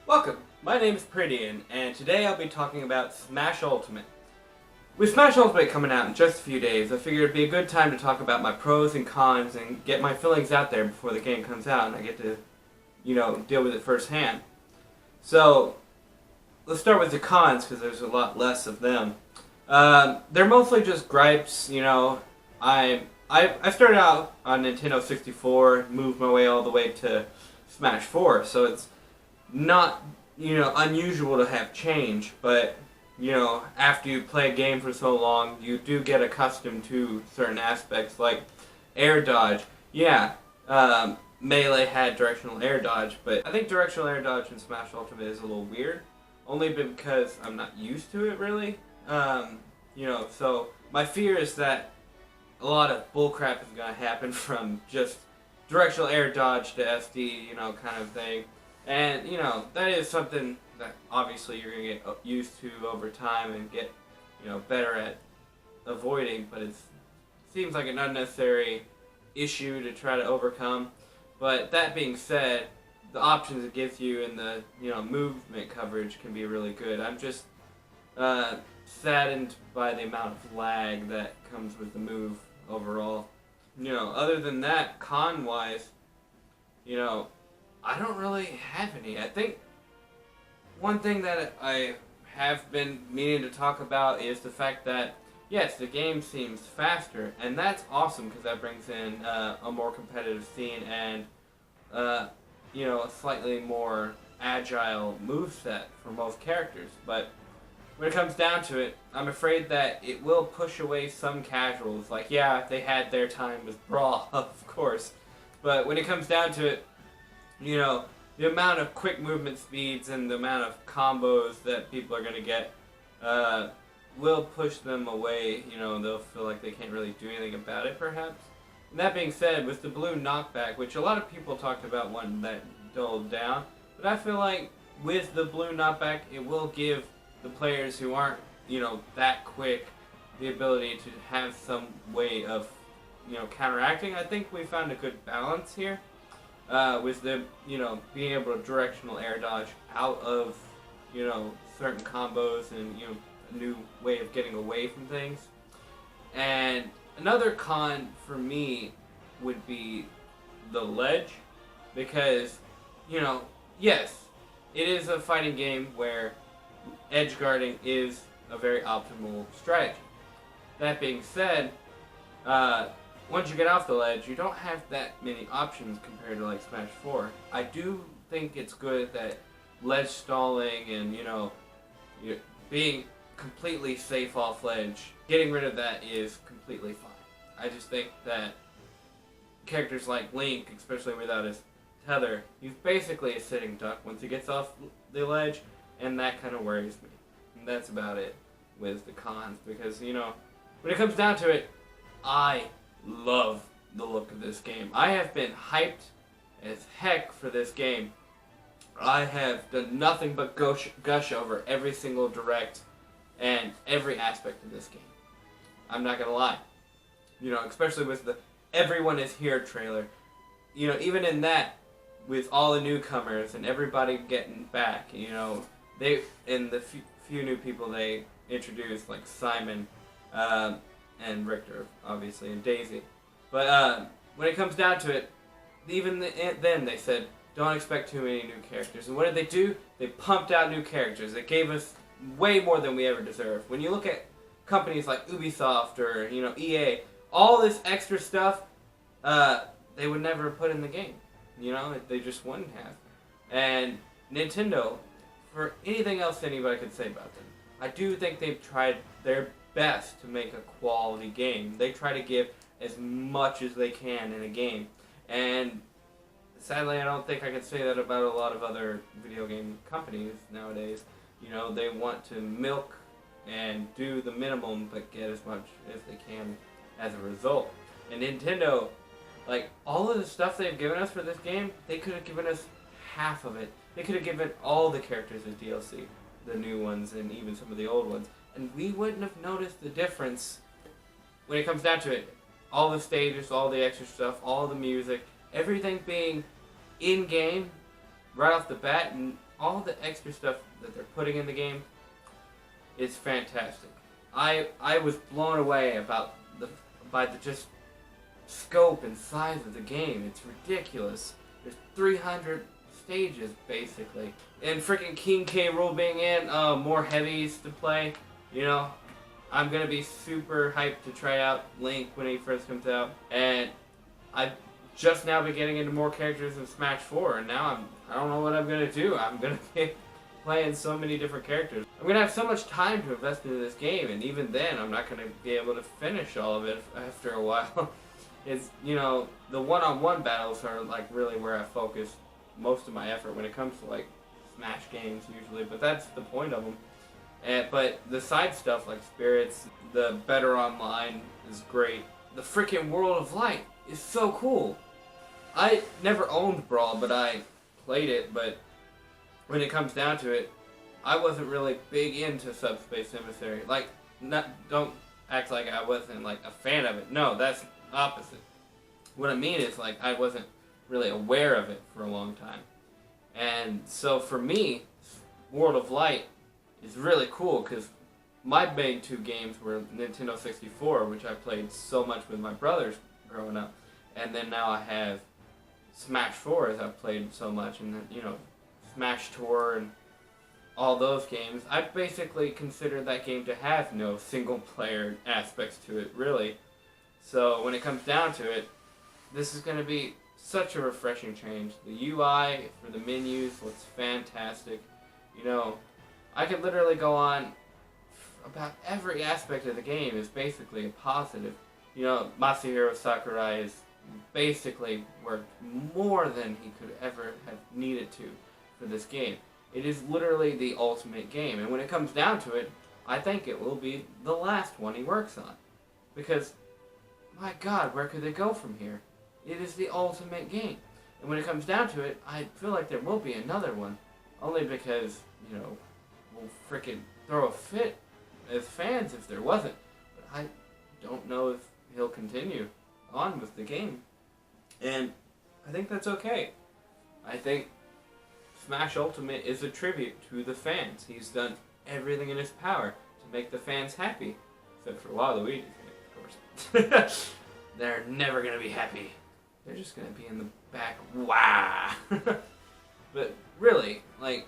Welcome, my name is Prettian, and today I'll be talking about Smash Ultimate. With Smash Ultimate coming out in just a few days, I figured it'd be a good time to talk about my pros and cons and get my feelings out there before the game comes out and I get to, deal with it firsthand. So, let's start with the cons because there's a lot less of them. They're mostly just gripes, I started out on Nintendo 64, moved my way all the way to Smash 4, so it's not, unusual to have change, but, after you play a game for so long, you do get accustomed to certain aspects, like air dodge. Yeah, Melee had directional air dodge, but I think directional air dodge in Smash Ultimate is a little weird, only because I'm not used to it, really. So my fear is that a lot of bullcrap is going to happen from just directional air dodge to SD, kind of thing. And, that is something that obviously you're going to get used to over time and get, better at avoiding, but it seems like an unnecessary issue to try to overcome. But that being said, the options it gives you in the, movement coverage can be really good. I'm just saddened by the amount of lag that comes with the move overall. Other than that, con-wise, I don't really have any. I think one thing that I have been meaning to talk about is the fact that, yes, the game seems faster, and that's awesome because that brings in a more competitive scene and, a slightly more agile moveset for most characters. But when it comes down to it, I'm afraid that it will push away some casuals. Like, yeah, they had their time with Brawl, of course, but when it comes down to it, the amount of quick movement speeds and the amount of combos that people are going to get will push them away. They'll feel like they can't really do anything about it, perhaps. And that being said, with the blue knockback, which a lot of people talked about wanting that dulled down, but I feel like with the blue knockback, it will give the players who aren't, that quick the ability to have some way of, counteracting. I think we found a good balance here. With the, being able to directional air dodge out of, certain combos and, a new way of getting away from things. And another con for me would be the ledge, because, yes, it is a fighting game where edge guarding is a very optimal strategy. That being said, once you get off the ledge, you don't have that many options compared to like Smash 4. I do think it's good that ledge stalling and, being completely safe off ledge, getting rid of that is completely fine. I just think that characters like Link, especially without his tether, he's basically a sitting duck once he gets off the ledge, and that kind of worries me. And that's about it with the cons, because, when it comes down to it, I love the look of this game. I have been hyped as heck for this game. I have done nothing but gush over every single direct and every aspect of this game. I'm not gonna lie. Especially with the Everyone is Here trailer. Even in that, with all the newcomers and everybody getting back, they, and the few new people they introduced, like Simon, and Richter, obviously, and Daisy. But when it comes down to it, even then they said, don't expect too many new characters. And what did they do? They pumped out new characters. They gave us way more than we ever deserved. When you look at companies like Ubisoft or, EA, all this extra stuff, they would never put in the game. They just wouldn't have. And Nintendo, for anything else anybody could say about them, I do think they've tried their best to make a quality game. They try to give as much as they can in a game, and sadly I don't think I can say that about a lot of other video game companies nowadays. They want to milk and do the minimum but get as much as they can as a result. And Nintendo, like, all of the stuff they've given us for this game, they could have given us half of it. They could have given all the characters as DLC, the new ones and even some of the old ones, and we wouldn't have noticed the difference when it comes down to it. All the stages, all the extra stuff, all the music, everything being in-game right off the bat, and all the extra stuff that they're putting in the game is fantastic. I was blown away by the just scope and size of the game. It's ridiculous. There's 300 stages basically, and freaking King K. Rool being in, more heavies to play. You know, I'm gonna be super hyped to try out Link when he first comes out, and I just now be getting into more characters in Smash 4, and now I don't know what I'm gonna do. I'm gonna be playing so many different characters. I'm gonna have so much time to invest into this game, and even then, I'm not gonna be able to finish all of it after a while. It's, you know, the one-on-one battles are like really where I focus most of my effort when it comes to like Smash games usually, but that's the point of them. But the side stuff like Spirits, the Better Online is great. The freaking World of Light is so cool. I never owned Brawl, but I played it, but when it comes down to it, I wasn't really big into Subspace Emissary. Like, don't act like I wasn't like a fan of it. No, that's opposite. What I mean is, like, I wasn't really aware of it for a long time. And so for me, World of Light is really cool because my main two games were Nintendo 64, which I played so much with my brothers growing up, and then now I have Smash 4 as I've played so much, and then, you know, Smash Tour and all those games. I basically consider that game to have no single player aspects to it, really. So when it comes down to it, this is going to be such a refreshing change. The UI for the menus looks fantastic. You know, I could literally go on about every aspect of the game is basically a positive. You know, Masahiro Sakurai has basically worked more than he could ever have needed to for this game. It is literally the ultimate game, and when it comes down to it, I think it will be the last one he works on. Because, my God, where could they go from here? It is the ultimate game. And when it comes down to it, I feel like there will be another one. Only because, you know, we'll frickin' throw a fit as fans if there wasn't. But I don't know if he'll continue on with the game. And I think that's okay. I think Smash Ultimate is a tribute to the fans. He's done everything in his power to make the fans happy. Except for Waluigi's game, of course. They're never going to be happy. They're just going to be in the back. Wow! But really, like,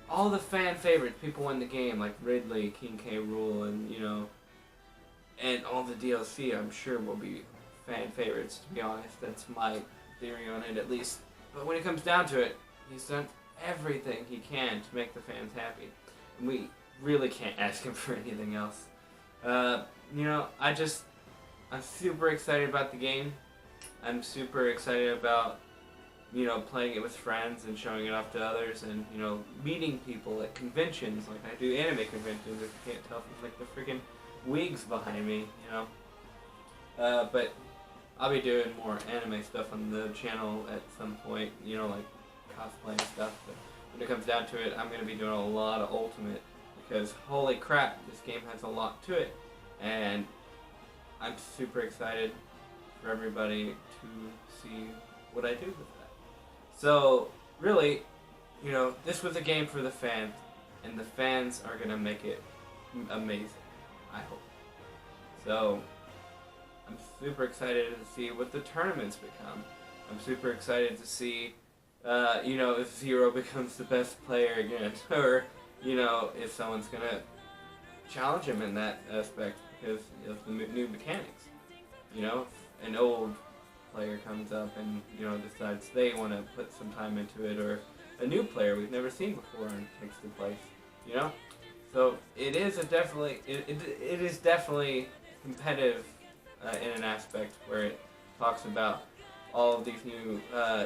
all the fan favorites, people in the game, like Ridley, King K. Rool, and, you know, and all the DLC, I'm sure will be fan favorites, to be honest. That's my theory on it, at least. But when it comes down to it, he's done everything he can to make the fans happy. And we really can't ask him for anything else. You know, I'm super excited about the game. I'm super excited about, you know, playing it with friends and showing it off to others, and, you know, meeting people at conventions, like I do anime conventions, if you can't tell from, like, the freaking wigs behind me, you know. But I'll be doing more anime stuff on the channel at some point, you know, like cosplay and stuff. But when it comes down to it, I'm going to be doing a lot of Ultimate, because holy crap, this game has a lot to it, and I'm super excited for everybody to see what I do with that. So, really, you know, this was a game for the fans, and the fans are going to make it amazing, I hope. So, I'm super excited to see what the tournaments become. I'm super excited to see, you know, if Zero becomes the best player again, or, you know, if someone's going to challenge him in that aspect because of the new mechanics. You know, if an old player comes up and, you know, decides they want to put some time into it, or a new player we've never seen before and takes the place, you know? So it is it is definitely competitive in an aspect where it talks about all of these new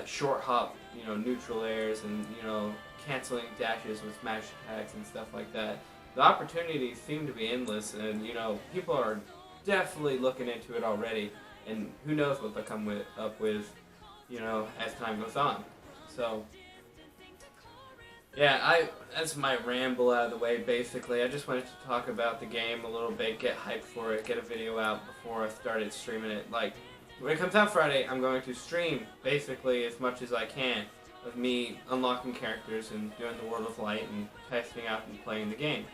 short hop, you know, neutral airs, and, you know, canceling dashes with smash attacks and stuff like that. The opportunities seem to be endless, and, you know, people are definitely looking into it already, and who knows what they'll come up with, you know, as time goes on. So, yeah, that's my ramble out of the way, basically. I just wanted to talk about the game a little bit, get hyped for it, get a video out before I started streaming it. Like, when it comes out Friday, I'm going to stream, basically, as much as I can. of me unlocking characters and doing the World of Light and testing out and playing the game.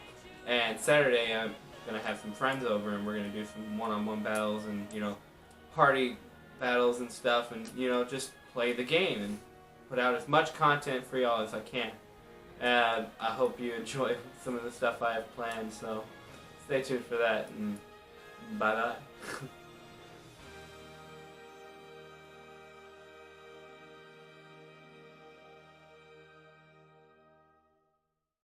And Saturday I'm gonna have some friends over and we're gonna do some one-on-one battles and party battles and stuff, and just play the game and put out as much content for y'all as I can. And I hope you enjoy some of the stuff I have planned. So stay tuned for that, and bye bye.